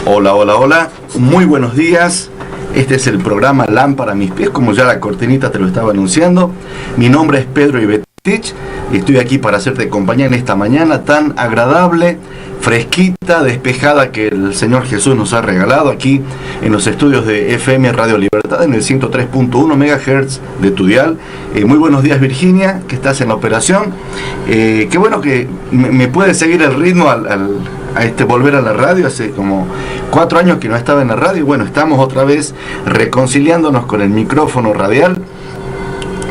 Hola, hola, hola, muy buenos días. Este es el programa Lámpara a mis pies, como ya la cortinita te lo estaba anunciando. Mi nombre es Pedro Ibetich y estoy aquí para hacerte compañía en esta mañana tan agradable, fresquita, despejada que el Señor Jesús nos ha regalado aquí en los estudios de FM Radio Libertad en el 103.1 MHz de tu dial. Muy buenos días, Virginia, que estás en la operación. Qué bueno que me puede seguir el ritmo a volver a la radio. Hace como 4 años que no estaba en la radio y bueno, estamos otra vez reconciliándonos con el micrófono radial.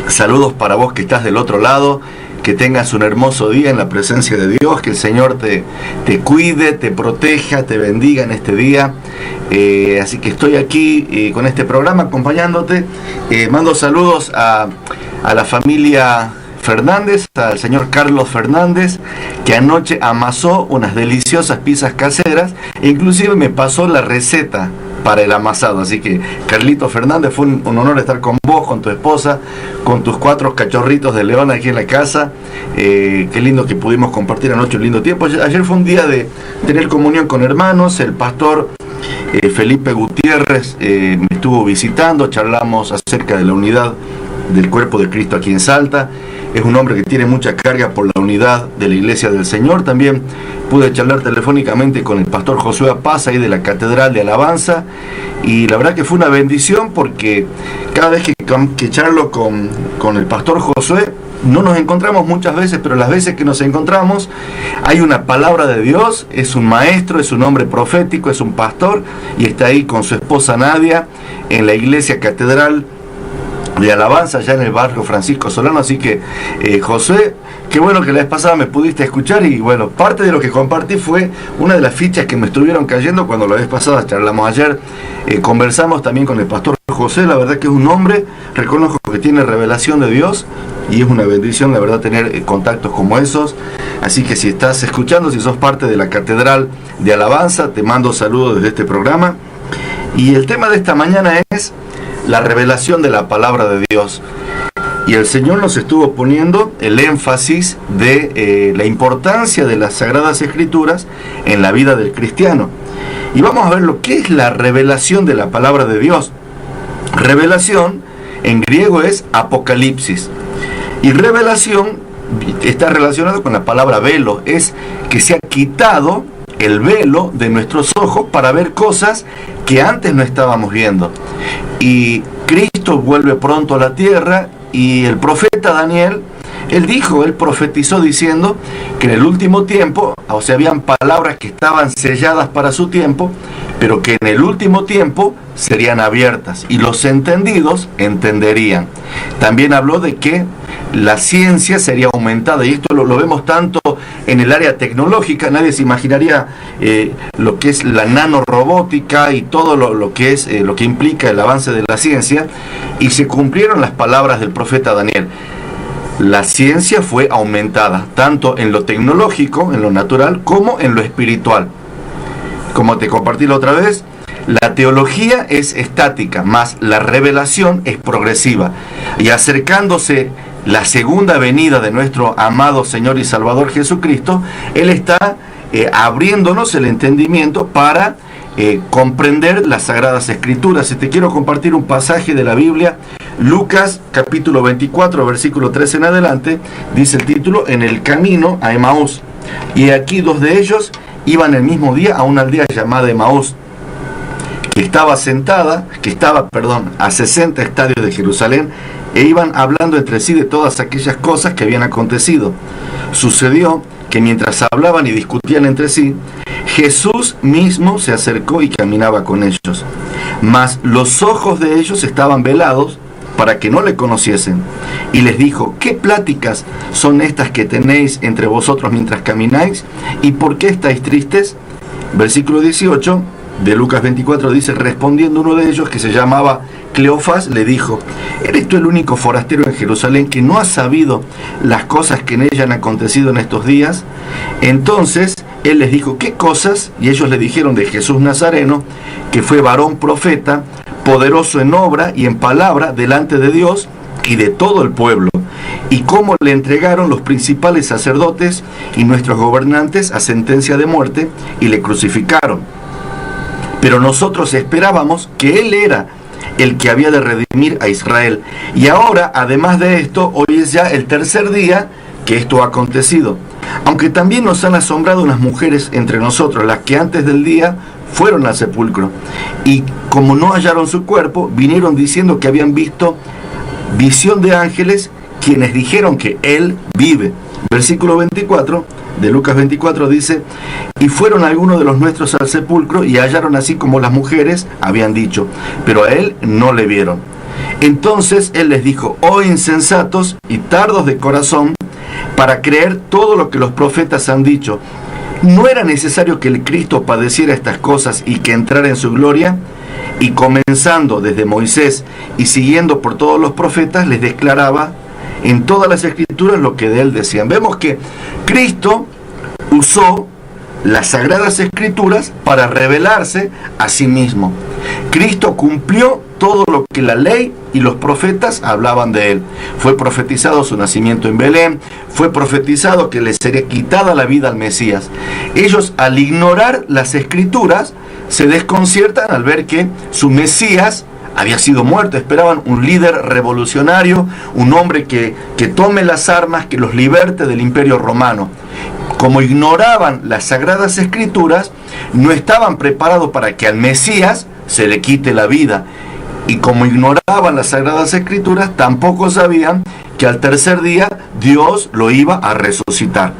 Saludos para vos que estás del otro lado. Que tengas un hermoso día en la presencia de Dios, que el Señor te cuide, te proteja, te bendiga en este día. Así que estoy aquí con este programa acompañándote. Mando saludos a la familia Fernández, al señor Carlos Fernández, que anoche amasó unas deliciosas pizzas caseras e inclusive me pasó la receta para el amasado. Así que Carlito Fernández, fue un honor estar con vos, con tu esposa, con tus 4 cachorritos de león aquí en la casa. Qué lindo que pudimos compartir anoche un lindo tiempo. Ayer fue un día de tener comunión con hermanos. El pastor Felipe Gutiérrez me estuvo visitando, charlamos acerca de la unidad del cuerpo de Cristo aquí en Salta. Es un hombre que tiene mucha carga por la unidad de la Iglesia del Señor. También pude charlar telefónicamente con el pastor Josué Paz ahí de la Catedral de Alabanza, y la verdad que fue una bendición porque cada vez que charlo con el pastor Josué, no nos encontramos muchas veces, pero las veces que nos encontramos hay una palabra de Dios. Es un maestro, es un hombre profético, es un pastor, y está ahí con su esposa Nadia en la Iglesia Catedral de Alabanza, allá en el barrio Francisco Solano. Así que José, qué bueno que la vez pasada me pudiste escuchar, y bueno, parte de lo que compartí fue una de las fichas que me estuvieron cayendo cuando la vez pasada charlamos ayer. Conversamos también con el pastor José. La verdad que es un hombre, reconozco que tiene revelación de Dios, y es una bendición la verdad tener contactos como esos. Así que si estás escuchando, si sos parte de la Catedral de Alabanza, te mando saludos desde este programa. Y el tema de esta mañana es la revelación de la palabra de Dios. Y el Señor nos estuvo poniendo el énfasis de la importancia de las Sagradas Escrituras en la vida del cristiano. Y vamos a ver lo que es la revelación de la palabra de Dios. Revelación en griego es apocalipsis. Y revelación está relacionado con la palabra velo. Es que se ha quitado el velo de nuestros ojos para ver cosas que antes no estábamos viendo. Y Cristo vuelve pronto a la tierra, y el profeta Daniel, él profetizó diciendo que en el último tiempo, o sea, habían palabras que estaban selladas para su tiempo, pero que en el último tiempo serían abiertas y los entendidos entenderían. También habló de que la ciencia sería aumentada, y esto lo vemos tanto en el área tecnológica. Nadie se imaginaría lo que es la nanorobótica y todo lo que es lo que implica el avance de la ciencia, y se cumplieron las palabras del profeta Daniel. La ciencia fue aumentada, tanto en lo tecnológico, en lo natural, como en lo espiritual. Como te compartí la otra vez, la teología es estática, más la revelación es progresiva. Y acercándose la segunda venida de nuestro amado Señor y Salvador Jesucristo, Él está abriéndonos el entendimiento para comprender las Sagradas Escrituras. Y te quiero compartir un pasaje de la Biblia, Lucas capítulo 24, versículo 13 en adelante. Dice el título: en el camino a Emaús. Y aquí 2 de ellos iban el mismo día a una aldea llamada Emaús, que estaba a 60 estadios de Jerusalén, e iban hablando entre sí de todas aquellas cosas que habían acontecido. Sucedió que mientras hablaban y discutían entre sí, Jesús mismo se acercó y caminaba con ellos. Mas los ojos de ellos estaban velados para que no le conociesen. Y les dijo: ¿qué pláticas son estas que tenéis entre vosotros mientras camináis? ¿Y por qué estáis tristes? Versículo 18 de Lucas 24 dice: respondiendo uno de ellos, que se llamaba Cleofás, le dijo: ¿eres tú el único forastero en Jerusalén que no ha sabido las cosas que en ella han acontecido en estos días? Entonces él les dijo: ¿qué cosas? Y ellos le dijeron de Jesús Nazareno, que fue varón profeta, poderoso en obra y en palabra delante de Dios y de todo el pueblo, y cómo le entregaron los principales sacerdotes y nuestros gobernantes a sentencia de muerte, y le crucificaron. pero nosotros esperábamos que Él era el que había de redimir a Israel. Y ahora, además de esto, hoy es ya el tercer día que esto ha acontecido. Aunque también nos han asombrado unas mujeres entre nosotros, las que antes del día fueron al sepulcro, y como no hallaron su cuerpo, vinieron diciendo que habían visto visión de ángeles, quienes dijeron que Él vive. Versículo 24 de Lucas 24 dice: y fueron algunos de los nuestros al sepulcro y hallaron así como las mujeres habían dicho, pero a Él no le vieron. Entonces Él les dijo: oh insensatos y tardos de corazón, para creer todo lo que los profetas han dicho. ¿No era necesario que el Cristo padeciera estas cosas y que entrara en su gloria? Y comenzando desde Moisés y siguiendo por todos los profetas, les declaraba en todas las escrituras lo que de Él decían. Vemos que Cristo usó las sagradas escrituras para revelarse a sí mismo. Cristo cumplió todo lo que la ley y los profetas hablaban de Él. Fue profetizado su nacimiento en Belén, fue profetizado que le sería quitada la vida al Mesías. Ellos, al ignorar las escrituras, se desconciertan al ver que su Mesías había sido muerto. Esperaban un líder revolucionario, un hombre que tome las armas, que los liberte del imperio romano. Como ignoraban las sagradas escrituras, no estaban preparados para que al Mesías se le quite la vida. Y como ignoraban las sagradas escrituras, tampoco sabían que al tercer día Dios lo iba a resucitar.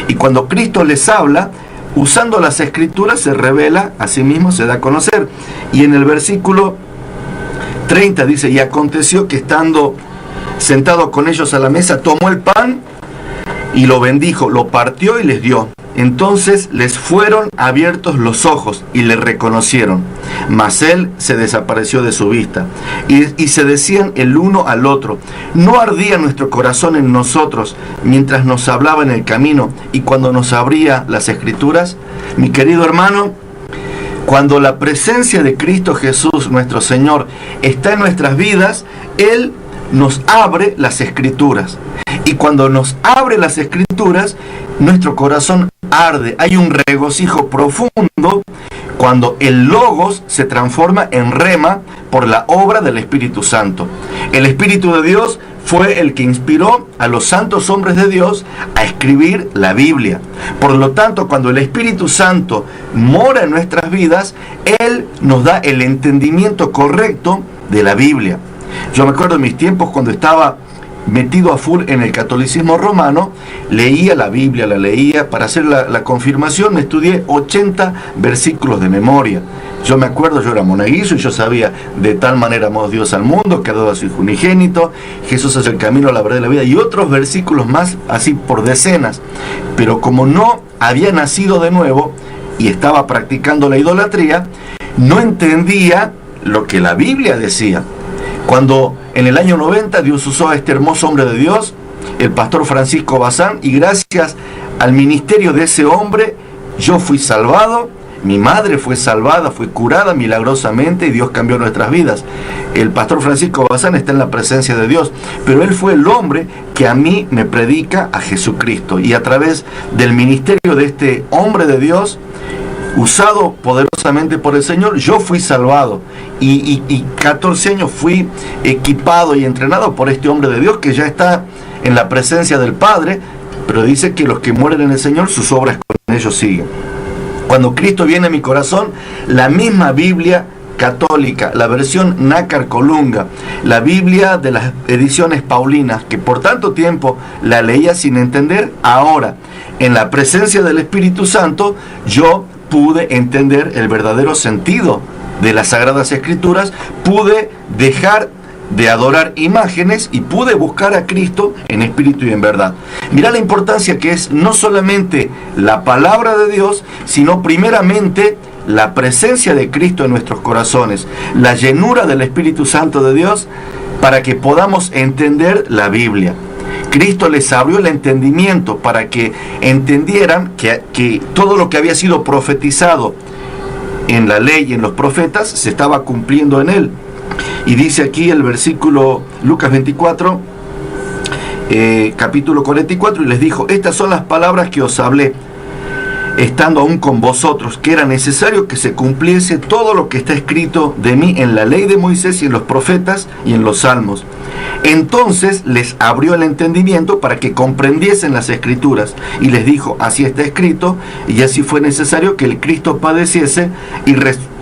Y cuando Cristo les habla, usando las escrituras, se revela a sí mismo, se da a conocer. Y en el versículo 30 dice: y aconteció que estando sentado con ellos a la mesa, tomó el pan y lo bendijo, lo partió y les dio. Entonces les fueron abiertos los ojos y le reconocieron, mas Él se desapareció de su vista. Y se decían el uno al otro: ¿no ardía nuestro corazón en nosotros mientras nos hablaba en el camino y cuando nos abría las escrituras? Mi querido hermano, cuando la presencia de Cristo Jesús, nuestro Señor, está en nuestras vidas, Él nos abre las escrituras. Y cuando nos abre las escrituras, nuestro corazón arde. Hay un regocijo profundo cuando el Logos se transforma en rema por la obra del Espíritu Santo. El Espíritu de Dios fue el que inspiró a los santos hombres de Dios a escribir la Biblia. Por lo tanto, cuando el Espíritu Santo mora en nuestras vidas, Él nos da el entendimiento correcto de la Biblia. Yo me acuerdo de mis tiempos cuando estaba metido a full en el catolicismo romano, leía la Biblia, la leía. Para hacer la confirmación me estudié 80 versículos de memoria. Yo me acuerdo, yo era monaguillo y yo sabía: de tal manera amó Dios al mundo que ha dado a su Hijo unigénito, Jesús es el camino, la verdad y la vida, y otros versículos más, así por decenas. Pero como no había nacido de nuevo y estaba practicando la idolatría, no entendía lo que la Biblia decía. Cuando en el año 90 Dios usó a este hermoso hombre de Dios, el pastor Francisco Bazán, y gracias al ministerio de ese hombre, yo fui salvado, mi madre fue salvada, fue curada milagrosamente y Dios cambió nuestras vidas. El pastor Francisco Bazán está en la presencia de Dios, pero él fue el hombre que a mí me predica a Jesucristo. Y a través del ministerio de este hombre de Dios, usado poderosamente por el Señor, yo fui salvado y 14 años fui equipado y entrenado por este hombre de Dios que ya está en la presencia del Padre, pero dice que los que mueren en el Señor, sus obras con ellos siguen. Cuando Cristo viene a mi corazón, la misma Biblia católica, la versión Nácar Colunga, la Biblia de las ediciones paulinas, que por tanto tiempo la leía sin entender, ahora en la presencia del Espíritu Santo yo pude entender el verdadero sentido de las Sagradas Escrituras, pude dejar de adorar imágenes y pude buscar a Cristo en espíritu y en verdad. Mirá la importancia que es no solamente la palabra de Dios, sino primeramente la presencia de Cristo en nuestros corazones, la llenura del Espíritu Santo de Dios para que podamos entender la Biblia. Cristo les abrió el entendimiento para que entendieran que todo lo que había sido profetizado en la ley y en los profetas se estaba cumpliendo en Él. Y dice aquí el versículo Lucas 24, capítulo 44, y les dijo: estas son las palabras que os hablé estando aún con vosotros, que era necesario que se cumpliese todo lo que está escrito de mí en la ley de Moisés y en los profetas y en los salmos. Entonces les abrió el entendimiento para que comprendiesen las escrituras, y les dijo: así está escrito, y así fue necesario que el Cristo padeciese y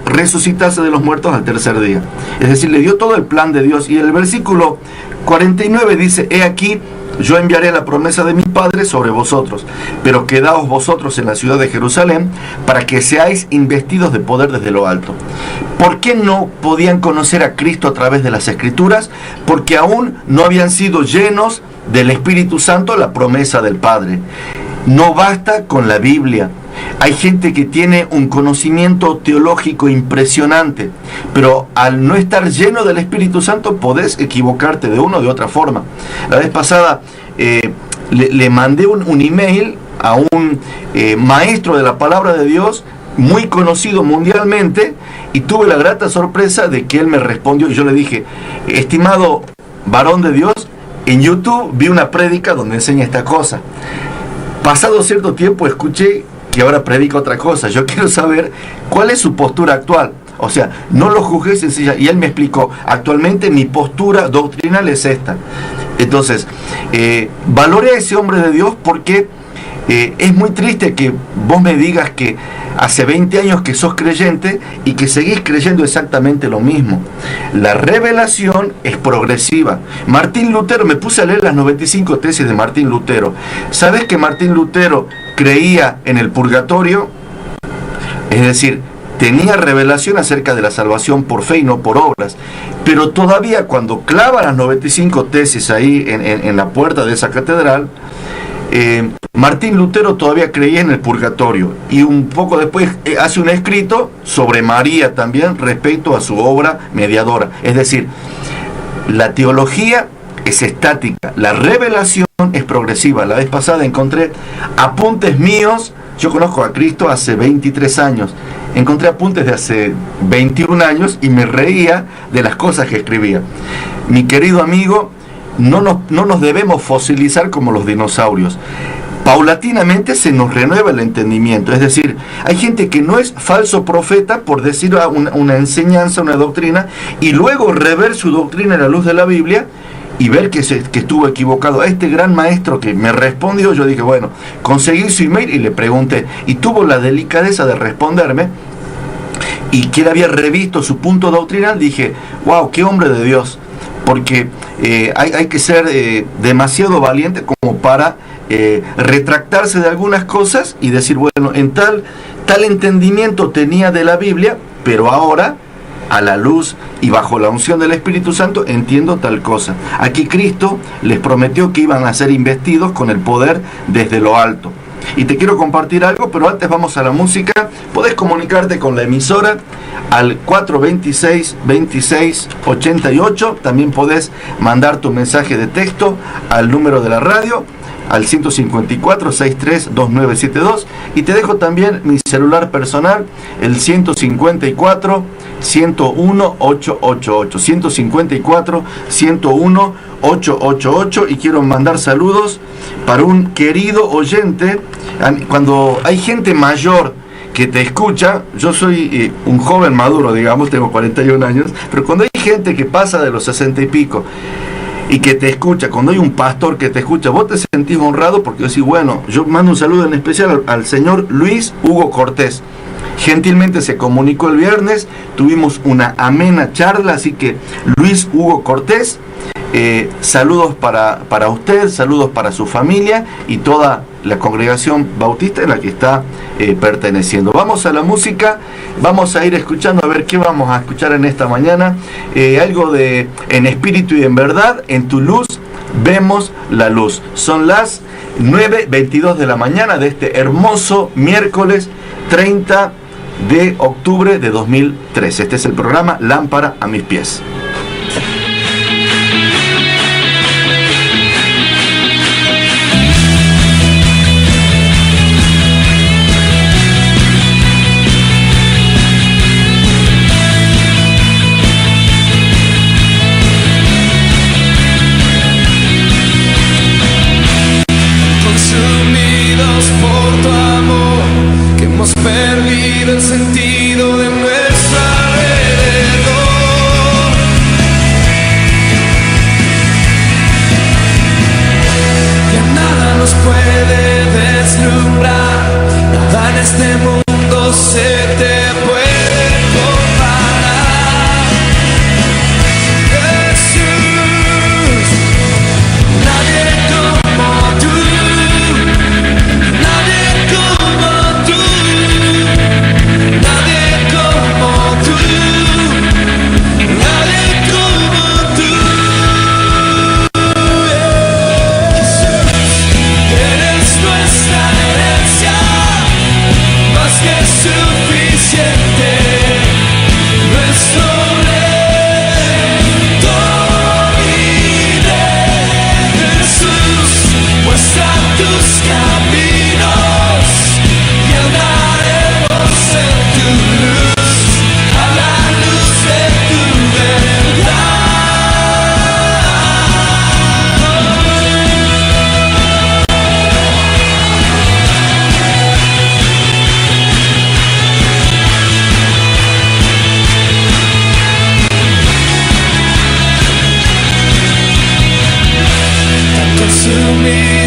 resucitase de los muertos al tercer día. Es decir, le dio todo el plan de Dios. Y el versículo 49 dice: he aquí, yo enviaré la promesa de mi Padre sobre vosotros, pero quedaos vosotros en la ciudad de Jerusalén, para que seáis investidos de poder desde lo alto. ¿Por qué no podían conocer a Cristo a través de las Escrituras? Porque aún no habían sido llenos del Espíritu Santo, la promesa del Padre. No basta con la Biblia. Hay gente que tiene un conocimiento teológico impresionante, pero al no estar lleno del Espíritu Santo podés equivocarte de una o de otra forma. La vez pasada le mandé un email a un maestro de la palabra de Dios, muy conocido mundialmente, y tuve la grata sorpresa de que él me respondió, y yo le dije: estimado varón de Dios, en YouTube vi una prédica donde enseña esta cosa. Pasado cierto tiempo escuché que ahora predica otra cosa. Yo quiero saber cuál es su postura actual. O sea, no lo juzgué sencilla. Y él me explicó: actualmente mi postura doctrinal es esta. Entonces, valoré a ese hombre de Dios, porque es muy triste que vos me digas que hace 20 años que sos creyente y que seguís creyendo exactamente lo mismo. La revelación es progresiva. Martín Lutero, me puse a leer las 95 tesis de Martín Lutero. ¿Sabés que Martín Lutero creía en el purgatorio? Es decir, tenía revelación acerca de la salvación por fe y no por obras. Pero todavía cuando clava las 95 tesis ahí en la puerta de esa catedral, Martín Lutero todavía creía en el purgatorio, y un poco después hace un escrito sobre María también respecto a su obra mediadora. Es decir, la teología es estática, la revelación es progresiva. La vez pasada encontré apuntes míos. Yo conozco a Cristo hace 23 años. Encontré apuntes de hace 21 años y me reía de las cosas que escribía. Mi querido amigo, no nos debemos fosilizar como los dinosaurios. Paulatinamente se nos renueva el entendimiento. Es decir, hay gente que no es falso profeta por decir una enseñanza, una doctrina, y luego rever su doctrina a la luz de la Biblia y ver que estuvo equivocado. A este gran maestro que me respondió, yo dije: bueno, conseguí su email y le pregunté, y tuvo la delicadeza de responderme, y que él había revisto su punto doctrinal. Dije: wow, qué hombre de Dios. Porque hay que ser demasiado valiente como para retractarse de algunas cosas y decir: bueno, en tal entendimiento tenía de la Biblia, pero ahora, a la luz y bajo la unción del Espíritu Santo, entiendo tal cosa. Aquí Cristo les prometió que iban a ser investidos con el poder desde lo alto. Y te quiero compartir algo, pero antes vamos a la música. Podés comunicarte con la emisora al 426-2688. También podés mandar tu mensaje de texto al número de la radio, al 154-632972. Y te dejo también mi celular personal, el 154-101-888. 154-101-888. Y quiero mandar saludos para un querido oyente. Cuando hay gente mayor que te escucha, yo soy un joven maduro, digamos, tengo 41 años, pero cuando hay gente que pasa de los 60 y pico y que te escucha, cuando hay un pastor que te escucha, vos te sentís honrado, porque decís: bueno, yo mando un saludo en especial al señor Luis Hugo Cortés. Gentilmente se comunicó el viernes, tuvimos una amena charla, así que Luis Hugo Cortés, saludos para usted, saludos para su familia y toda la congregación bautista en la que está perteneciendo. Vamos a la música, vamos a ir escuchando, a ver qué vamos a escuchar en esta mañana. Algo de En Espíritu y en Verdad, en tu luz vemos la luz. Son las 9:22 de la mañana de este hermoso miércoles 30 de octubre de 2013. Este es el programa Lámpara a mis pies. Consumidos por tu amor,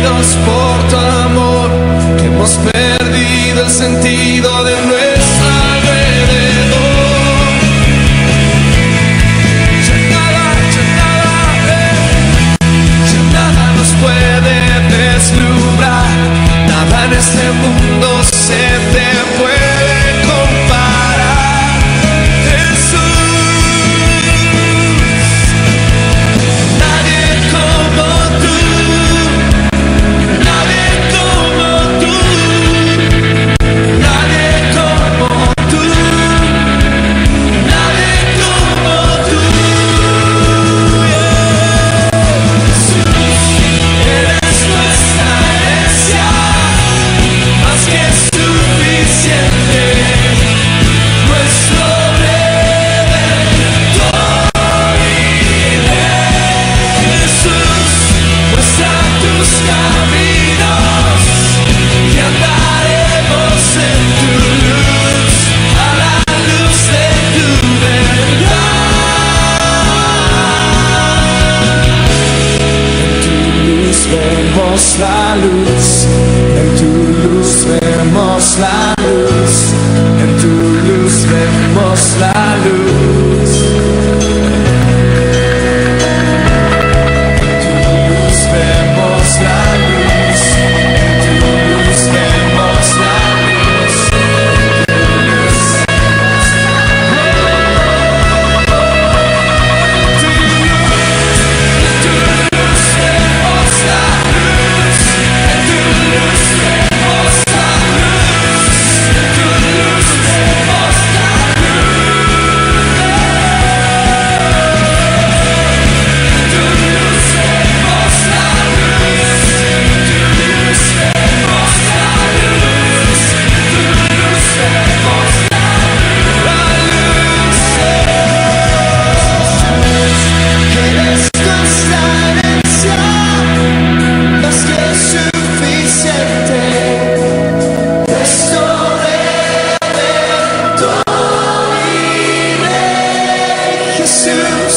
heridos por tu amor, que hemos perdido el sentido de nuestro alrededor. Ya nada nos puede deslumbrar, nada en este mundo se te puede comparar. Jesús, nadie como tú, nadie como tú, nadie como tú, nadie como tú. Jesús, eres nuestra herencia, más que suficiente, nuestro Redentor y Rey. Jesús, muestra tus caminos y andaremos en tu luz, a la luz de tu verdad. En tu luz vemos la luz, en tu luz vemos la luz, en tu luz vemos la luz. En tu luz vemos la luz, en tu luz vemos la luz, en tu luz eres nuestra herencia, más que suficiente, nuestro Redentor y Rey. Jesús,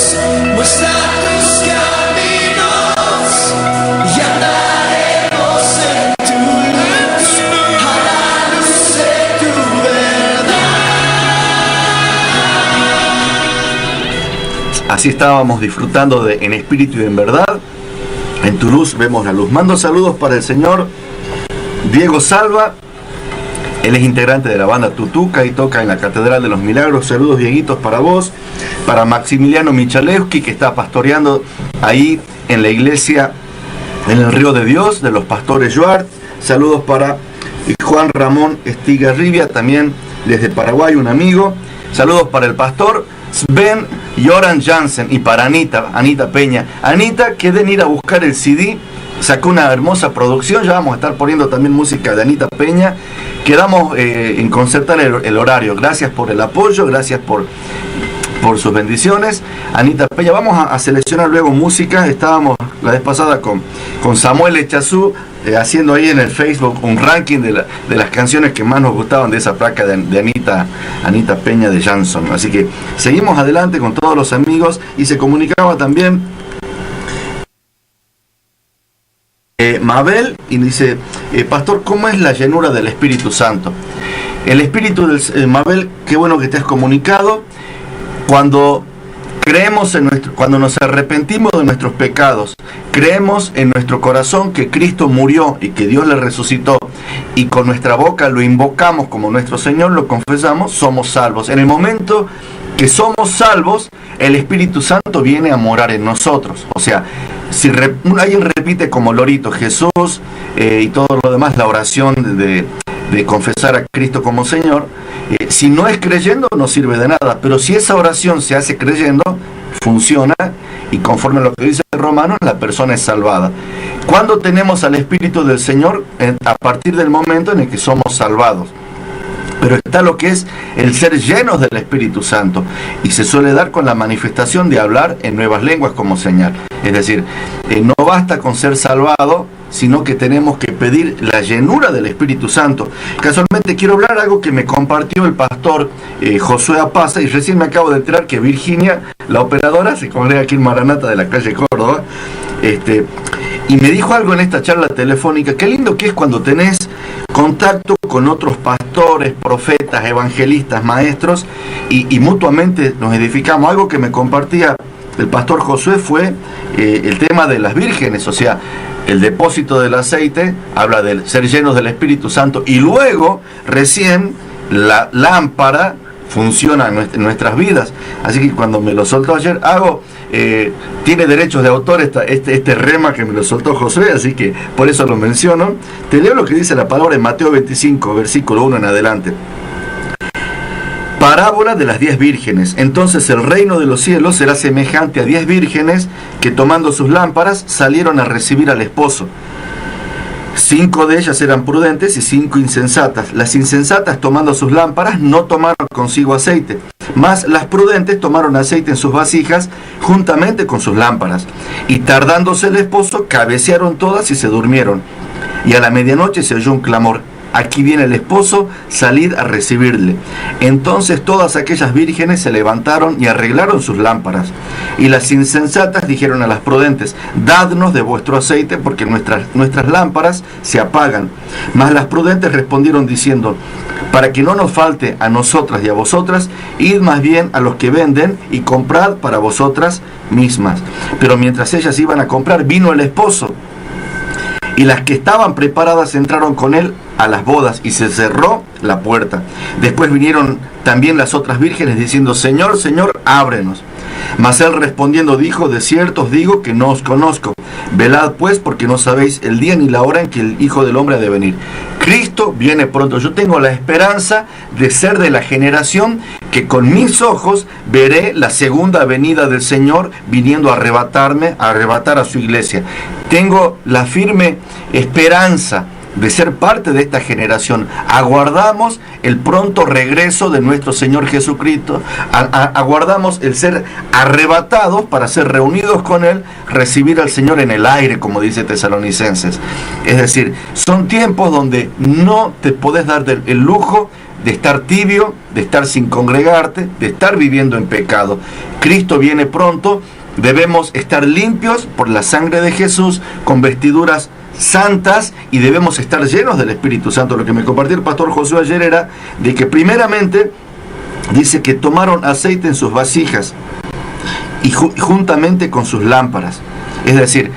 muestra tus caminos y andaremos en tu luz, a la luz de tu verdad. Así estábamos disfrutando de En Espíritu y en Verdad. En tu luz vemos la luz. Mando saludos para el señor Diego Salva. Él es integrante de la banda Tutuca y toca en la Catedral de los Milagros. Saludos, Dieguitos, para vos. Para Maximiliano Michalewski, que está pastoreando ahí en la iglesia en el Río de Dios, de los pastores Joart. Saludos para Juan Ramón Estigarribia, también desde Paraguay, un amigo. Saludos para el pastor Sven Joran Jansen y para Anita Peña. Anita, queden ir a buscar el CD, sacó una hermosa producción, ya vamos a estar poniendo también música de Anita Peña. Quedamos en concertar el horario. Gracias por el apoyo, gracias por sus bendiciones. Anita Peña, vamos a seleccionar luego música. Estábamos la vez pasada con Samuel Echazú haciendo ahí en el Facebook un ranking de las canciones que más nos gustaban de esa placa de Anita Peña de Jansson. Así que seguimos adelante con todos los amigos. Y se comunicaba también Mabel y dice, pastor, ¿cómo es la llenura del Espíritu Santo? El Espíritu del Mabel, qué bueno que te has comunicado. Cuando creemos cuando nos arrepentimos de nuestros pecados, creemos en nuestro corazón que Cristo murió y que Dios le resucitó, y con nuestra boca lo invocamos como nuestro Señor, lo confesamos, somos salvos. En el momento que somos salvos, el Espíritu Santo viene a morar en nosotros. O sea, si alguien repite como lorito Jesús y todo lo demás, la oración de confesar a Cristo como Señor, si no es creyendo no sirve de nada, pero si esa oración se hace creyendo, funciona, y conforme a lo que dice Romanos, la persona es salvada. ¿Cuándo tenemos al Espíritu del Señor? A partir del momento en el que somos salvados. Pero está lo que es el ser llenos del Espíritu Santo, y se suele dar con la manifestación de hablar en nuevas lenguas como señal. Es decir, no basta con ser salvado, sino que tenemos que pedir la llenura del Espíritu Santo. Casualmente quiero hablar algo que me compartió el pastor Josué Apaza, y recién me acabo de enterar que Virginia, la operadora, se congrega aquí en Maranata de la calle Córdoba. Y me dijo algo en esta charla telefónica, qué lindo que es cuando tenés contacto con otros pastores, profetas, evangelistas, maestros, y mutuamente nos edificamos. Algo que me compartía el pastor Josué fue el tema de las vírgenes, o sea, el depósito del aceite, habla de ser llenos del Espíritu Santo, y luego recién la lámpara funciona en nuestras vidas. Así que cuando me lo soltó ayer, tiene derechos de autor este rema que me lo soltó Josué, así que por eso lo menciono. Te leo lo que dice la palabra en Mateo 25, versículo 1 en adelante. Parábola de las 10 vírgenes. Entonces el reino de los cielos será semejante a 10 vírgenes que, tomando sus lámparas, salieron a recibir al esposo. 5 de ellas eran prudentes y 5 insensatas. Las insensatas, tomando sus lámparas, no tomaron consigo aceite, mas las prudentes tomaron aceite en sus vasijas juntamente con sus lámparas. Y tardándose el esposo, cabecearon todas y se durmieron. Y a la medianoche se oyó un clamor: aquí viene el esposo, salid a recibirle. Entonces todas aquellas vírgenes se levantaron y arreglaron sus lámparas. Y las insensatas dijeron a las prudentes: dadnos de vuestro aceite, porque nuestras lámparas se apagan. Mas las prudentes respondieron diciendo: para que no nos falte a nosotras y a vosotras, id más bien a los que venden y comprad para vosotras mismas. Pero mientras ellas iban a comprar, vino el esposo. Y las que estaban preparadas entraron con él a las bodas, y se cerró la puerta. Después vinieron también las otras vírgenes diciendo: Señor, Señor, ábrenos. Mas él respondiendo dijo: de cierto os digo que no os conozco. Velad pues, porque no sabéis el día ni la hora en que el Hijo del Hombre ha de venir. Cristo viene pronto. Yo tengo la esperanza de ser de la generación que con mis ojos veré la segunda venida del Señor viniendo a arrebatar a su iglesia. Tengo la firme esperanza de ser parte de esta generación. Aguardamos el pronto regreso de nuestro Señor Jesucristo. Aguardamos el ser arrebatados para ser reunidos con Él, recibir al Señor en el aire, como dice Tesalonicenses. Es decir, son tiempos donde no te podés dar el lujo de estar tibio, de estar sin congregarte, de estar viviendo en pecado. Cristo viene pronto. Debemos estar limpios por la sangre de Jesús, con vestiduras santas, y debemos estar llenos del Espíritu Santo. Lo que me compartió el pastor Josué ayer era de que primeramente dice que tomaron aceite en sus vasijas y juntamente con sus lámparas. Es decir,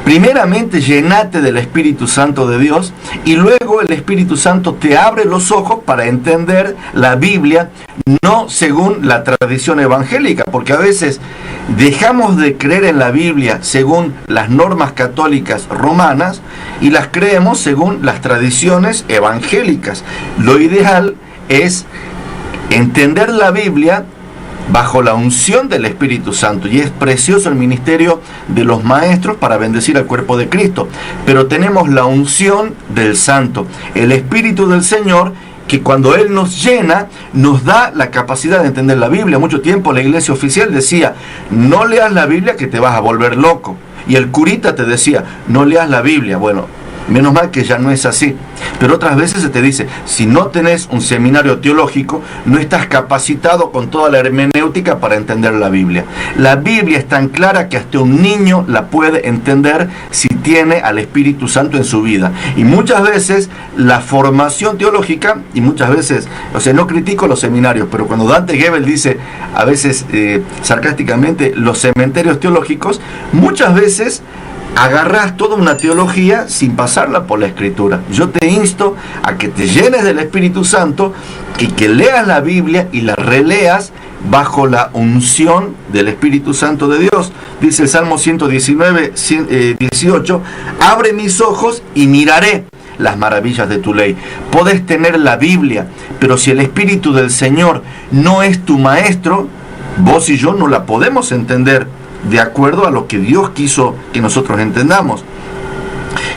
primeramente llenate del Espíritu Santo de Dios, y luego el Espíritu Santo te abre los ojos para entender la Biblia, no según la tradición evangélica, porque a veces dejamos de creer en la Biblia según las normas católicas romanas y las creemos según las tradiciones evangélicas. Lo ideal es entender la Biblia bajo la unción del Espíritu Santo, y es precioso el ministerio de los maestros para bendecir al cuerpo de Cristo, pero tenemos la unción del Santo, el Espíritu del Señor, que cuando Él nos llena, nos da la capacidad de entender la Biblia. Mucho tiempo la iglesia oficial decía: no leas la Biblia que te vas a volver loco, y el curita te decía: no leas la Biblia. Bueno, menos mal que ya no es así. Pero otras veces se te dice: si no tenés un seminario teológico, no estás capacitado con toda la hermenéutica para entender la Biblia. La Biblia es tan clara que hasta un niño la puede entender si tiene al Espíritu Santo en su vida. Y muchas veces la formación teológica, y muchas veces, o sea, no critico los seminarios, pero cuando Dante Gebel dice, a veces sarcásticamente, los cementerios teológicos, muchas veces agarrás toda una teología sin pasarla por la Escritura. Yo te insto a que te llenes del Espíritu Santo y que leas la Biblia y la releas bajo la unción del Espíritu Santo de Dios. Dice el Salmo 119, 18: abre mis ojos y miraré las maravillas de tu ley. Podés tener la Biblia, pero si el Espíritu del Señor no es tu maestro, vos y yo no la podemos entender de acuerdo a lo que Dios quiso que nosotros entendamos.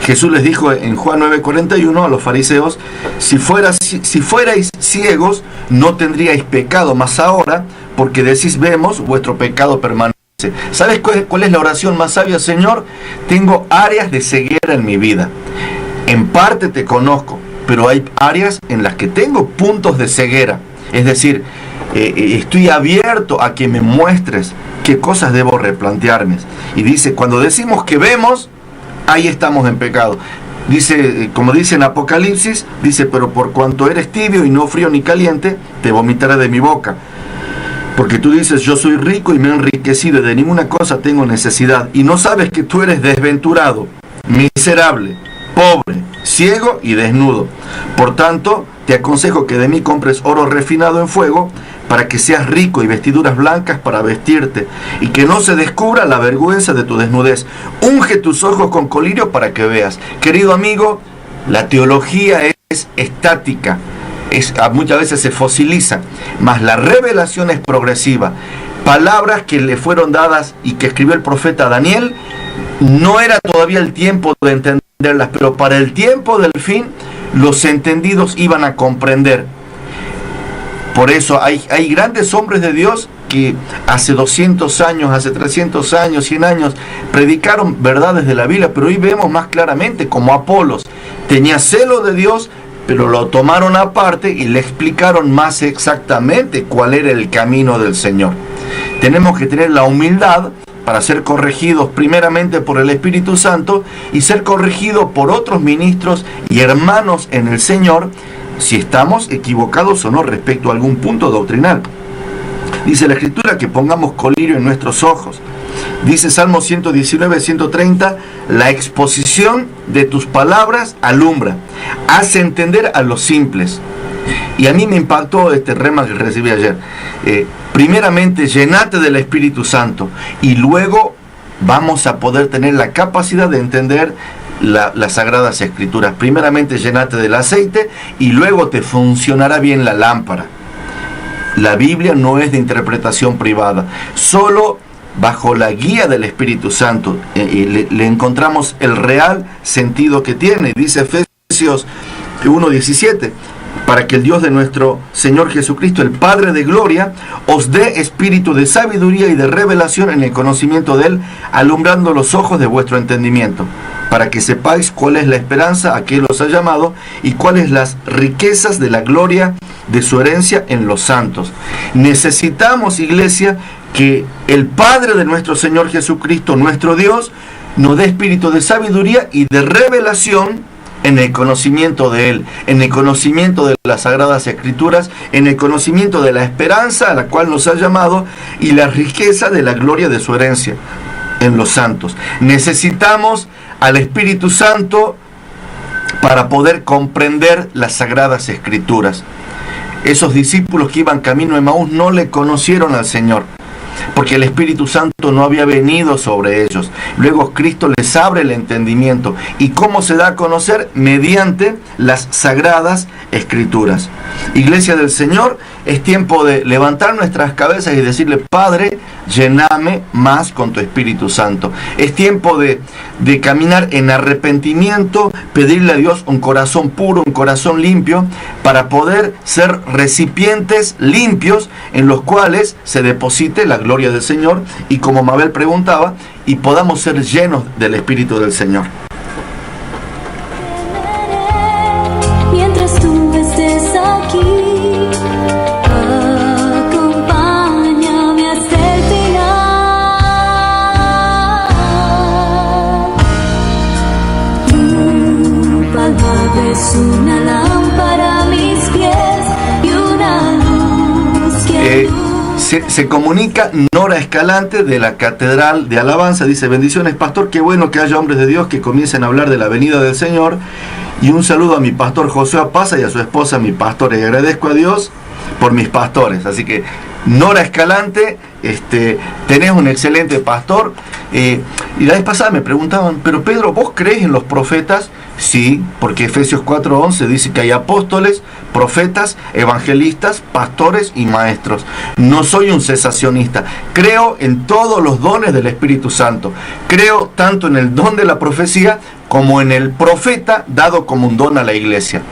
Jesús les dijo en Juan 9:41 a los fariseos: si fuerais ciegos, no tendríais pecado, mas ahora, porque decís vemos, vuestro pecado permanece. ¿Sabes cuál es la oración más sabia? Señor, tengo áreas de ceguera en mi vida. En parte te conozco, pero hay áreas en las que tengo puntos de ceguera. Es decir, estoy abierto a que me muestres qué cosas debo replantearme. Y dice, cuando decimos que vemos, ahí estamos en pecado. Dice, como dice en Apocalipsis, dice, pero por cuanto eres tibio y no frío ni caliente, te vomitaré de mi boca. Porque tú dices, yo soy rico y me he enriquecido y de ninguna cosa tengo necesidad. Y no sabes que tú eres desventurado, miserable, pobre, ciego y desnudo. Por tanto, te aconsejo que de mí compres oro refinado en fuego, para que seas rico, y vestiduras blancas para vestirte, y que no se descubra la vergüenza de tu desnudez. Unge tus ojos con colirio para que veas. Querido amigo, la teología es estática, muchas veces se fosiliza, mas la revelación es progresiva. Palabras que le fueron dadas y que escribió el profeta Daniel, no era todavía el tiempo de entenderlas, pero para el tiempo del fin, los entendidos iban a comprender. Por eso hay grandes hombres de Dios que hace 200 años, hace 300 años, 100 años, predicaron verdades de la Biblia, pero hoy vemos más claramente como Apolos tenía celo de Dios, pero lo tomaron aparte y le explicaron más exactamente cuál era el camino del Señor. Tenemos que tener la humildad para ser corregidos primeramente por el Espíritu Santo y ser corregidos por otros ministros y hermanos en el Señor, si estamos equivocados o no respecto a algún punto doctrinal. Dice la Escritura que pongamos colirio en nuestros ojos. Dice Salmo 119, 130, la exposición de tus palabras alumbra, hace entender a los simples. Y a mí me impactó este rema que recibí ayer. Primeramente, llenate del Espíritu Santo y luego vamos a poder tener la capacidad de entender las Sagradas Escrituras. Primeramente, llenate del aceite y luego te funcionará bien la lámpara. La Biblia no es de interpretación privada, solo bajo la guía del Espíritu Santo le encontramos el real sentido que tiene. Dice Efesios 1:17, para que el Dios de nuestro Señor Jesucristo, el Padre de gloria, os dé espíritu de sabiduría y de revelación en el conocimiento de Él, alumbrando los ojos de vuestro entendimiento, para que sepáis cuál es la esperanza a que Él os ha llamado y cuáles las riquezas de la gloria de su herencia en los santos. Necesitamos, iglesia, que el Padre de nuestro Señor Jesucristo, nuestro Dios, nos dé espíritu de sabiduría y de revelación en el conocimiento de Él, en el conocimiento de las Sagradas Escrituras, en el conocimiento de la esperanza a la cual nos ha llamado y la riqueza de la gloria de su herencia en los santos. Necesitamos al Espíritu Santo para poder comprender las Sagradas Escrituras. Esos discípulos que iban camino a Emaús no le conocieron al Señor, porque el Espíritu Santo no había venido sobre ellos. Luego Cristo les abre el entendimiento. ¿Y cómo se da a conocer? Mediante las Sagradas Escrituras. Iglesia del Señor, es tiempo de levantar nuestras cabezas y decirle: Padre, lléname más con tu Espíritu Santo. Es tiempo de caminar en arrepentimiento, pedirle a Dios un corazón puro, un corazón limpio, para poder ser recipientes limpios en los cuales se deposite la gloria del Señor, y como Mabel preguntaba, y podamos ser llenos del Espíritu del Señor. Mientras tú estés aquí, acompáñame hasta el final. Tu palabra es una lámpara a mis pies y una luz que Se comunica Nora Escalante de la Catedral de Alabanza. Dice: bendiciones, pastor, qué bueno que haya hombres de Dios que comiencen a hablar de la venida del Señor. Y un saludo a mi pastor José Apaza y a su esposa, mi pastor. Y agradezco a Dios por mis pastores. Así que, Nora Escalante, tenés un excelente pastor. Y la vez pasada me preguntaban: pero Pedro, ¿vos crees en los profetas? Sí, porque Efesios 4:11 dice que hay apóstoles, profetas, evangelistas, pastores y maestros. No soy un cesacionista. Creo en todos los dones del Espíritu Santo. Creo tanto en el don de la profecía como en el profeta dado como un don a la iglesia.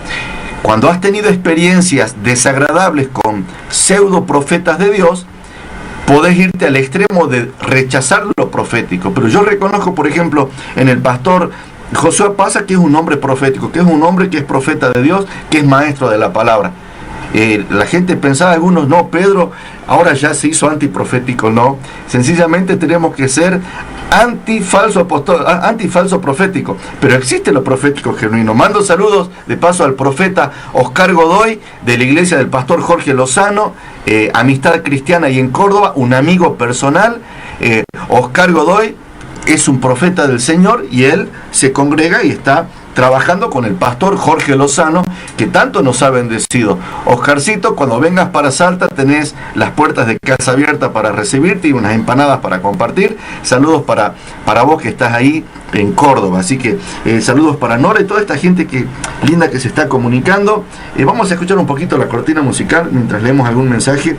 Cuando has tenido experiencias desagradables con pseudo profetas de Dios, podés irte al extremo de rechazar lo profético. Pero yo reconozco, por ejemplo, en el pastor Josué Pasa, que es un hombre profético, que es un hombre que es profeta de Dios, que es maestro de la palabra. La gente pensaba, algunos, no, Pedro ahora ya se hizo antiprofético. No, sencillamente tenemos que ser antifalso profético, pero existe lo profético genuino. Mando saludos de paso al profeta Oscar Godoy, de la iglesia del pastor Jorge Lozano, Amistad Cristiana y en Córdoba, un amigo personal. Oscar Godoy es un profeta del Señor y él se congrega y está trabajando con el pastor Jorge Lozano, que tanto nos ha bendecido. Oscarcito, cuando vengas para Salta tenés las puertas de casa abiertas para recibirte y unas empanadas para compartir. Saludos para vos que estás ahí en Córdoba. Así que saludos para Nora y toda esta gente linda que se está comunicando. Vamos a escuchar un poquito la cortina musical mientras leemos algún mensaje.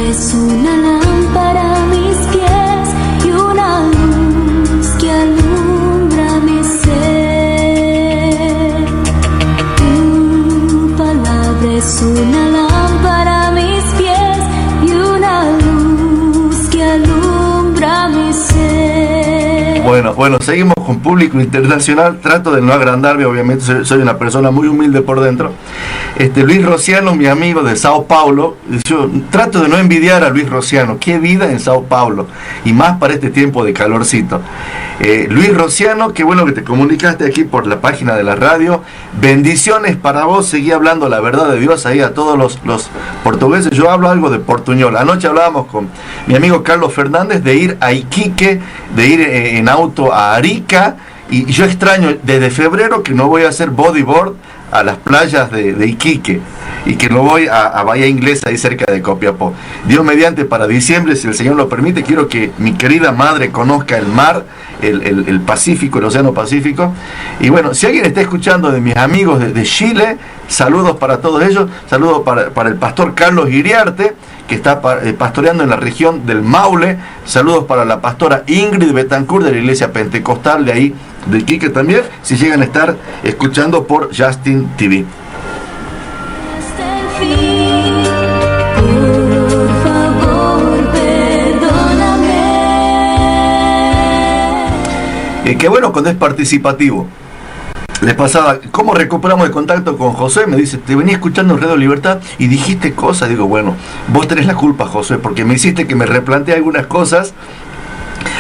Es una lámpara a mis pies y una luz que alumbra mi ser. Tu palabra es una lámpara a mis pies y una luz que alumbra mi ser. Bueno, seguimos con público internacional. Trato de no agrandarme, obviamente soy una persona muy humilde por dentro. Luis Rociano, mi amigo de Sao Paulo, yo trato de no envidiar a Luis Rociano. Qué vida en Sao Paulo, y más para este tiempo de calorcito. Luis Rociano, qué bueno que te comunicaste aquí por la página de la radio. Bendiciones para vos, seguí hablando la verdad de Dios ahí a todos los portugueses. Yo hablo algo de portuñol. Anoche hablábamos con mi amigo Carlos Fernández de ir a Iquique, de ir en auto a Arica, y yo extraño desde febrero que no voy a hacer bodyboard a las playas de Iquique, y que no voy a Bahía Inglesa ahí cerca de Copiapó. Dios mediante, para diciembre, si el Señor lo permite, quiero que mi querida madre conozca el mar, el Pacífico, el Océano Pacífico. Y bueno, si alguien está escuchando de mis amigos de Chile, saludos para todos ellos. Saludos para el pastor Carlos Iriarte, que está pastoreando en la región del Maule. Saludos para la pastora Ingrid Betancourt de la iglesia pentecostal de ahí de Iquique también, si llegan a estar escuchando por Justin TV. Hasta el fin, por favor, perdóname. Qué bueno cuando es participativo. Les pasaba, ¿cómo recuperamos el contacto con José? Me dice, te venía escuchando en Radio Libertad y dijiste cosas. Digo, bueno, vos tenés la culpa, José, porque me hiciste que me replanteé algunas cosas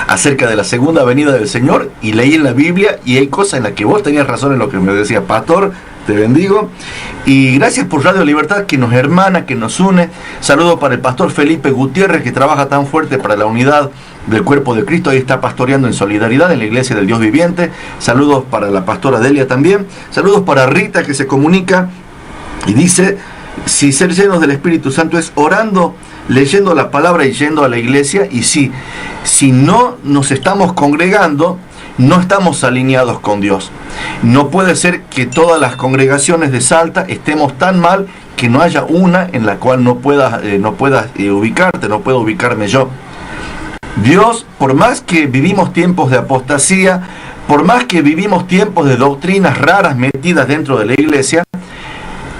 acerca de la segunda venida del Señor, y leí en la Biblia y hay cosas en las que vos tenías razón en lo que me decía. Pastor, te bendigo y gracias por Radio Libertad, que nos hermana, que nos une. Saludo para el pastor Felipe Gutiérrez, que trabaja tan fuerte para la unidad del cuerpo de Cristo, ahí está pastoreando en solidaridad en la iglesia del Dios viviente. Saludos para la pastora Delia también. Saludos para Rita, que se comunica y dice, si ser llenos del Espíritu Santo es orando, leyendo la palabra y yendo a la iglesia. Y sí, si no nos estamos congregando, no estamos alineados con Dios. No puede ser que todas las congregaciones de Salta estemos tan mal que no haya una en la cual no puedas ubicarte, no puedo ubicarme yo. Dios, por más que vivimos tiempos de apostasía, por más que vivimos tiempos de doctrinas raras metidas dentro de la iglesia,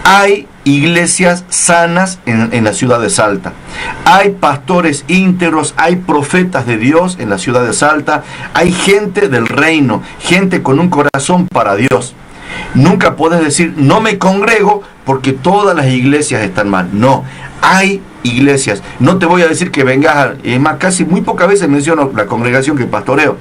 hay iglesias sanas en la ciudad de Salta. Hay pastores íntegros, hay profetas de Dios en la ciudad de Salta, hay gente del reino, gente con un corazón para Dios. Nunca podés decir, no me congrego porque todas las iglesias están mal. No, hay iglesias. No te voy a decir que vengas, es más, casi muy pocas veces menciono la congregación que pastoreo.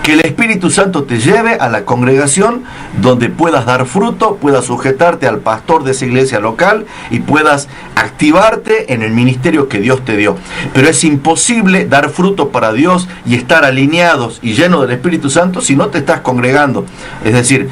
Que el Espíritu Santo te lleve a la congregación donde puedas dar fruto, puedas sujetarte al pastor de esa iglesia local y puedas activarte en el ministerio que Dios te dio. Pero es imposible dar fruto para Dios y estar alineados y llenos del Espíritu Santo si no te estás congregando. Es decir,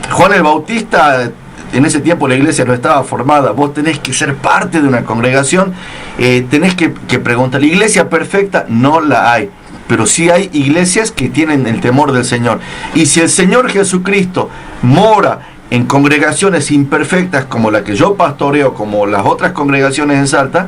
Juan el Bautista, en ese tiempo la iglesia no estaba formada. Vos tenés que ser parte de una congregación, tenés que preguntar, ¿la iglesia perfecta? No la hay. Pero sí hay iglesias que tienen el temor del Señor. Y si el Señor Jesucristo mora en congregaciones imperfectas como la que yo pastoreo, como las otras congregaciones en Salta,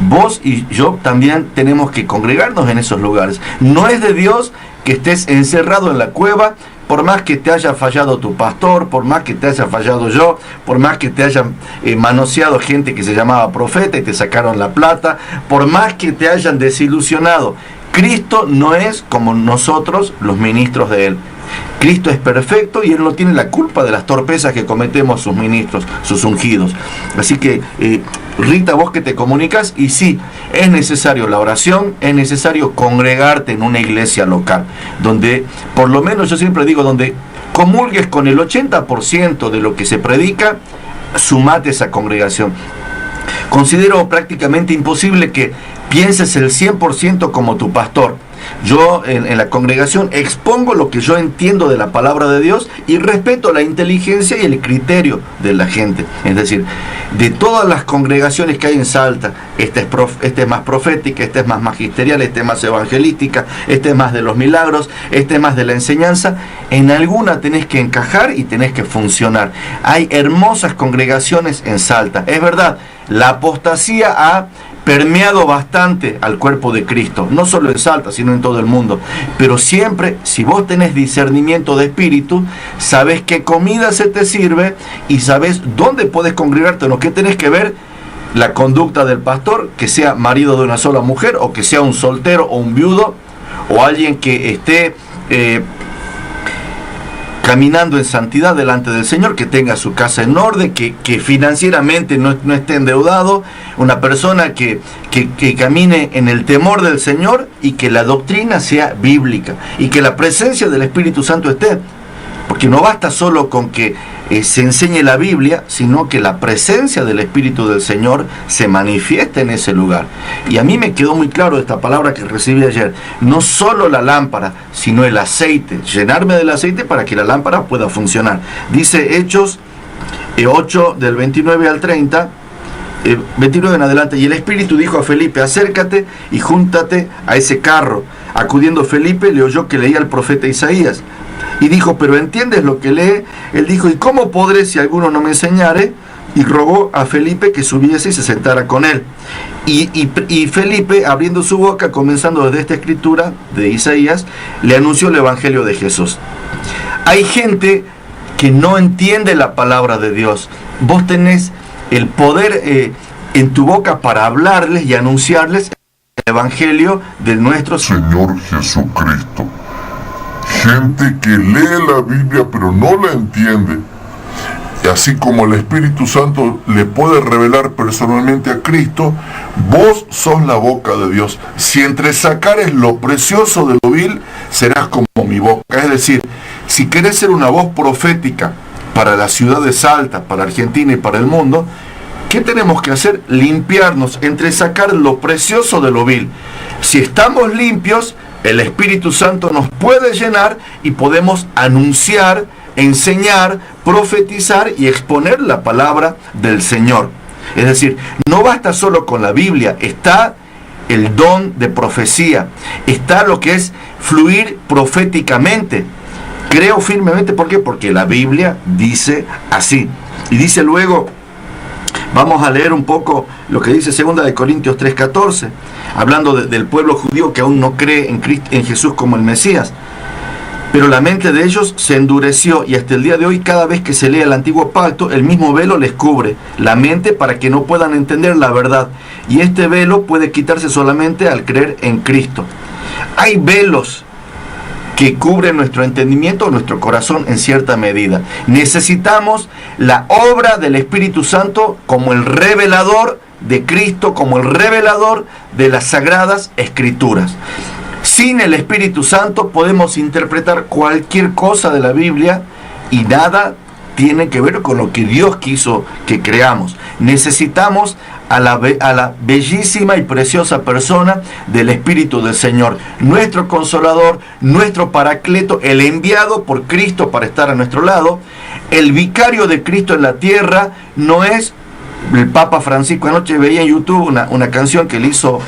vos y yo también tenemos que congregarnos en esos lugares. No es de Dios que estés encerrado en la cueva por más que te haya fallado tu pastor, por más que te haya fallado yo, por más que te hayan manoseado gente que se llamaba profeta y te sacaron la plata, por más que te hayan desilusionado, Cristo no es como nosotros los ministros de Él. Cristo es perfecto y Él no tiene la culpa de las torpezas que cometemos sus ministros, sus ungidos. Así que, Rita, vos que te comunicas, y sí, es necesario la oración, es necesario congregarte en una iglesia local, donde, por lo menos yo siempre digo, donde comulgues con el 80% de lo que se predica, sumate esa congregación. Considero prácticamente imposible que pienses el 100% como tu pastor. Yo en la congregación expongo lo que yo entiendo de la palabra de Dios y respeto la inteligencia y el criterio de la gente. Es decir, de todas las congregaciones que hay en Salta, esta es más profética, esta es más magisterial, esta es más evangelística, esta es más de los milagros, esta es más de la enseñanza. En alguna tenés que encajar y tenés que funcionar. Hay hermosas congregaciones en Salta. Es verdad, la apostasía ha permeado bastante al cuerpo de Cristo, no solo en Salta, sino en todo el mundo. Pero siempre, si vos tenés discernimiento de espíritu, sabés qué comida se te sirve y sabés dónde podés congregarte, lo que tenés que ver la conducta del pastor, que sea marido de una sola mujer, o que sea un soltero o un viudo, o alguien que esté caminando en santidad delante del Señor, que tenga su casa en orden, que financieramente no esté endeudado, una persona que camine en el temor del Señor y que la doctrina sea bíblica y que la presencia del Espíritu Santo esté. Porque no basta solo con que se enseñe la Biblia, sino que la presencia del Espíritu del Señor se manifieste en ese lugar. Y a mí me quedó muy claro esta palabra que recibí ayer. No solo la lámpara, sino el aceite. Llenarme del aceite para que la lámpara pueda funcionar. Dice Hechos 8, del 29 al 30, 29 en adelante. Y el Espíritu dijo a Felipe: acércate y júntate a ese carro. Acudiendo Felipe, le oyó que leía el profeta Isaías. Y dijo: ¿pero entiendes lo que lee? Él dijo: ¿y cómo podré si alguno no me enseñare? Y rogó a Felipe que subiese y se sentara con él. Y Felipe, abriendo su boca, comenzando desde esta escritura de Isaías, le anunció el Evangelio de Jesús. Hay gente que no entiende la palabra de Dios. Vos tenés el poder en tu boca para hablarles y anunciarles el Evangelio de nuestro Señor Jesucristo. Gente que lee la Biblia pero no la entiende. Y así como el Espíritu Santo le puede revelar personalmente a Cristo, vos sos la boca de Dios. Si entresacares lo precioso de lo vil, serás como mi boca. Es decir, si querés ser una voz profética para la ciudad de Salta, para Argentina y para el mundo, ¿qué tenemos que hacer? Limpiarnos, entresacar lo precioso de lo vil. Si estamos limpios, el Espíritu Santo nos puede llenar y podemos anunciar, enseñar, profetizar y exponer la palabra del Señor. Es decir, no basta solo con la Biblia, está el don de profecía, está lo que es fluir proféticamente. Creo firmemente, ¿por qué? Porque la Biblia dice así. Y dice luego, vamos a leer un poco lo que dice 2 de Corintios 3:14, hablando del pueblo judío que aún no cree en Jesús como el Mesías. Pero la mente de ellos se endureció y hasta el día de hoy, cada vez que se lee el antiguo pacto, el mismo velo les cubre la mente para que no puedan entender la verdad. Y este velo puede quitarse solamente al creer en Cristo. Hay velos que cubren nuestro entendimiento, nuestro corazón en cierta medida. Necesitamos la obra del Espíritu Santo como el revelador de Cristo, como el revelador de las Sagradas Escrituras. Sin el Espíritu Santo podemos interpretar cualquier cosa de la Biblia y nada tiene que ver con lo que Dios quiso que creamos. Necesitamos a la bellísima y preciosa persona del Espíritu del Señor, nuestro Consolador, nuestro Paracleto, el enviado por Cristo para estar a nuestro lado. El vicario de Cristo en la tierra no es el Papa Francisco. Anoche veía en YouTube una canción que le hizo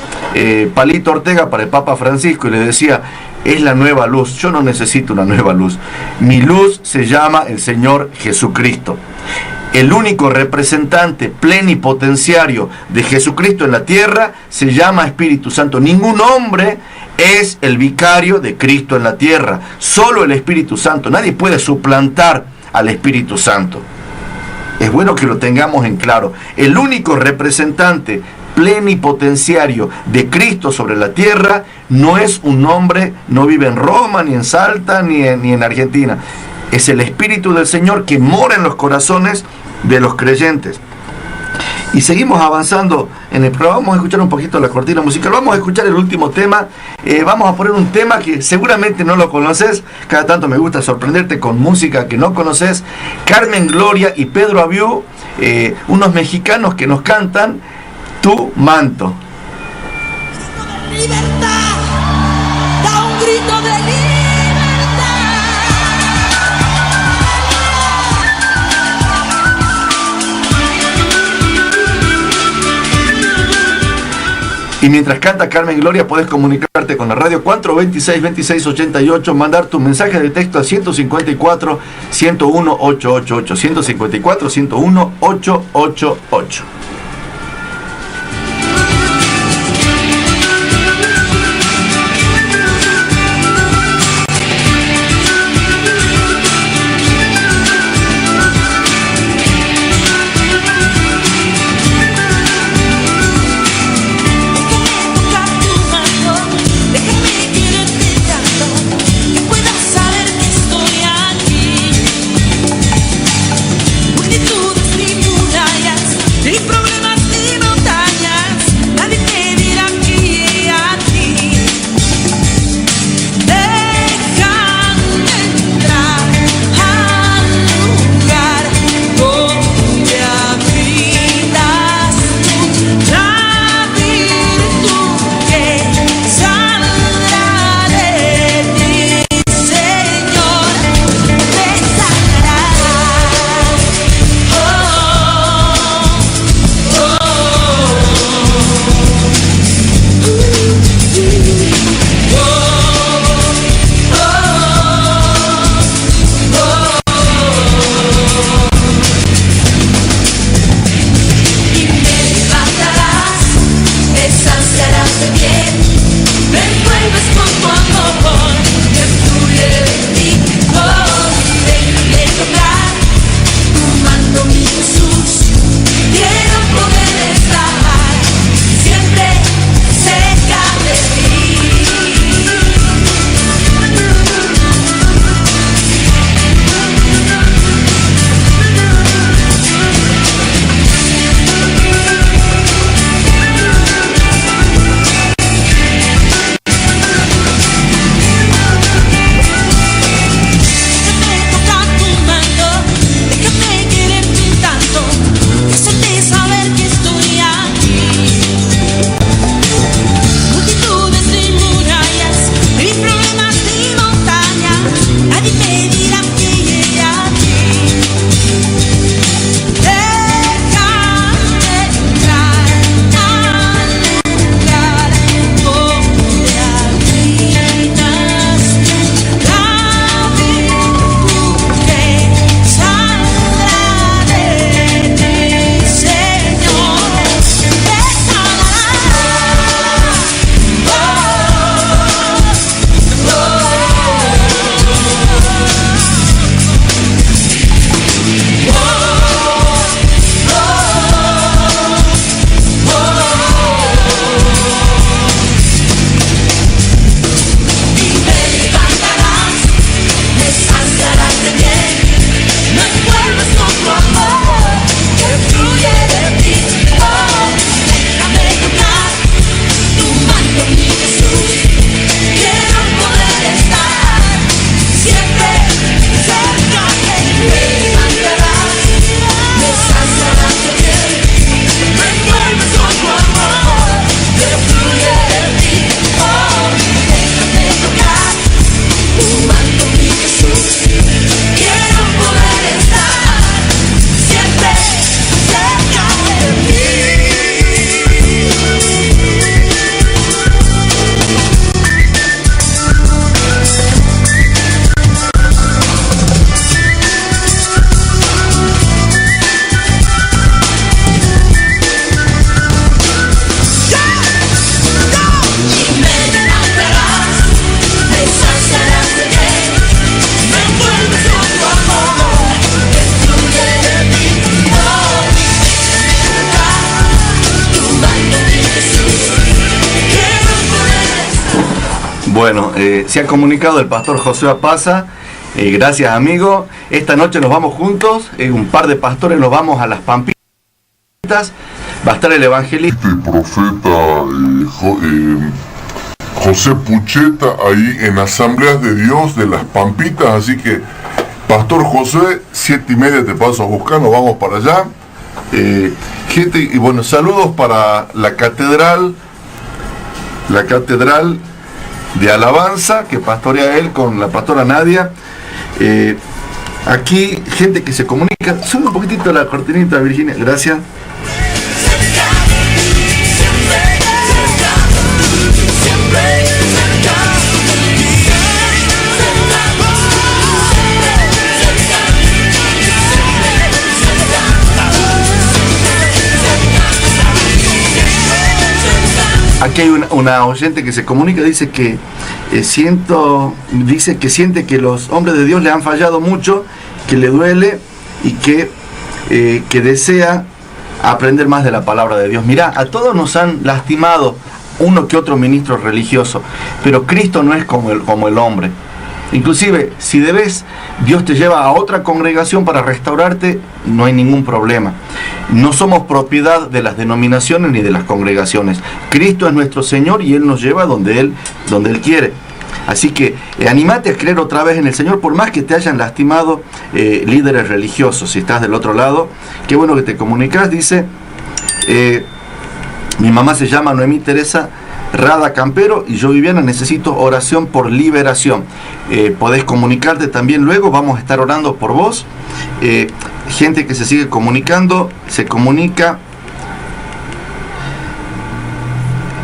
Palito Ortega para el Papa Francisco y le decía: es la nueva luz. Yo no necesito una nueva luz. Mi luz se llama el Señor Jesucristo. El único representante plenipotenciario de Jesucristo en la tierra se llama Espíritu Santo. Ningún hombre es el vicario de Cristo en la tierra. Solo el Espíritu Santo. Nadie puede suplantar al Espíritu Santo. Es bueno que lo tengamos en claro. El único representante plenipotenciario de Cristo sobre la tierra no es un hombre, no vive en Roma, ni en Salta, ni en Argentina. Es el Espíritu del Señor que mora en los corazones de los creyentes. Y seguimos avanzando en el programa. Vamos a escuchar un poquito la cortina musical. Vamos a escuchar el último tema. Vamos a poner un tema que seguramente no lo conoces. Cada tanto me gusta sorprenderte con música que no conoces. Carmen Gloria y Pedro Abiú, unos mexicanos que nos cantan Tu Manto. ¡Libertad! ¡Da un grito de libertad! Y mientras canta Carmen Gloria, puedes comunicarte con la radio 426-2688, mandar tu mensaje de texto a 154-101-888, 154-101-888. Multitudes ni murallas, ni Bueno, se ha comunicado el pastor José Apaza. Gracias, amigo. Esta noche nos vamos juntos, un par de pastores nos vamos a las Pampitas. Va a estar el evangelista. El profeta José Pucheta ahí en Asambleas de Dios de las Pampitas, así que Pastor José, 7:30 te paso a buscar, nos vamos para allá. Gente, y bueno, saludos para la catedral de alabanza que pastorea él con la pastora Nadia. Aquí gente que se comunica. Sube un poquitito la cortinita, Virginia, gracias. Aquí hay una oyente que se comunica, dice que siente que los hombres de Dios le han fallado mucho, que le duele y que desea aprender más de la palabra de Dios. Mirá, a todos nos han lastimado uno que otro ministro religioso, pero Cristo no es como el hombre. Inclusive, si debes, Dios te lleva a otra congregación para restaurarte, no hay ningún problema. No somos propiedad de las denominaciones ni de las congregaciones. Cristo es nuestro Señor y Él nos lleva donde Él quiere. Así que anímate a creer otra vez en el Señor, por más que te hayan lastimado líderes religiosos. Si estás del otro lado, qué bueno que te comunicas. Dice, mi mamá se llama Noemí Teresa Rada Campero y yo, Viviana, necesito oración por liberación. Podés comunicarte también luego, vamos a estar orando por vos. Gente que se sigue comunicando, se comunica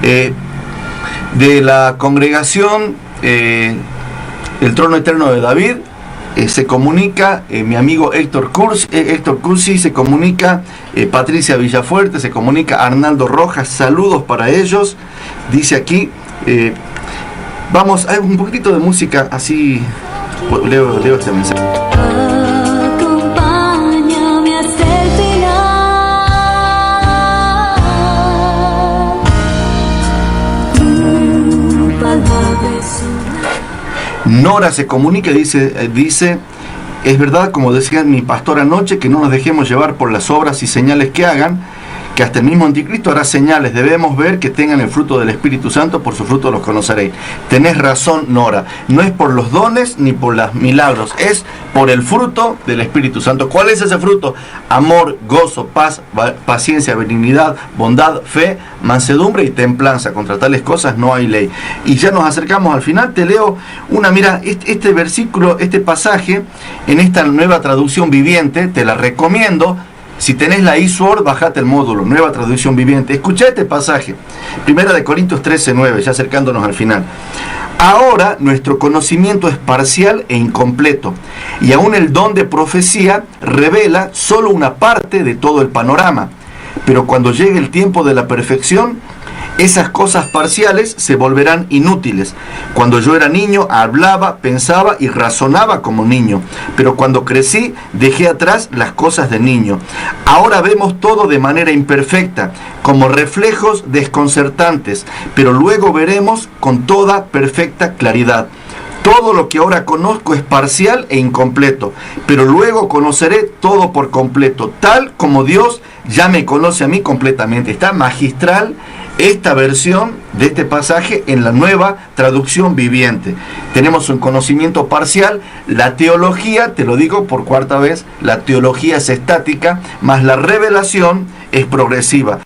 de la congregación El Trono Eterno de David. Se comunica mi amigo Héctor Cursi, se comunica Patricia Villafuerte, se comunica Arnaldo Rojas, saludos para ellos. Dice aquí, vamos, hay un poquitito de música, así leo este mensaje. Acompáñame hasta el final. Tu palabra es Nora se comunica y dice, es verdad, como decía mi pastor anoche, que no nos dejemos llevar por las obras y señales que hagan, que hasta el mismo anticristo hará señales. Debemos ver que tengan el fruto del Espíritu Santo, por su fruto los conoceréis. Tenés razón, Nora, no es por los dones ni por los milagros, es por el fruto del Espíritu Santo. ¿Cuál es ese fruto? Amor, gozo, paz, paciencia, benignidad, bondad, fe, mansedumbre y templanza. Contra tales cosas no hay ley. Y ya nos acercamos al final, te leo mira, este versículo, este pasaje, en esta nueva traducción viviente, te la recomiendo. Si tenés la eSword, bajate el módulo, nueva traducción viviente. Escuchá este pasaje, 1 Corintios 13:9, ya acercándonos al final. Ahora nuestro conocimiento es parcial e incompleto, y aún el don de profecía revela solo una parte de todo el panorama. Pero cuando llegue el tiempo de la perfección, esas cosas parciales se volverán inútiles. Cuando yo era niño, hablaba, pensaba y razonaba como niño. Pero cuando crecí, dejé atrás las cosas de niño. Ahora vemos todo de manera imperfecta, como reflejos desconcertantes, pero luego veremos con toda perfecta claridad. Todo lo que ahora conozco es parcial e incompleto, pero luego conoceré todo por completo, tal como Dios ya me conoce a mí completamente. Está magistral esta versión de este pasaje en la nueva traducción viviente. Tenemos un conocimiento parcial. La teología, te lo digo por cuarta vez, la teología es estática, más la revelación es progresiva.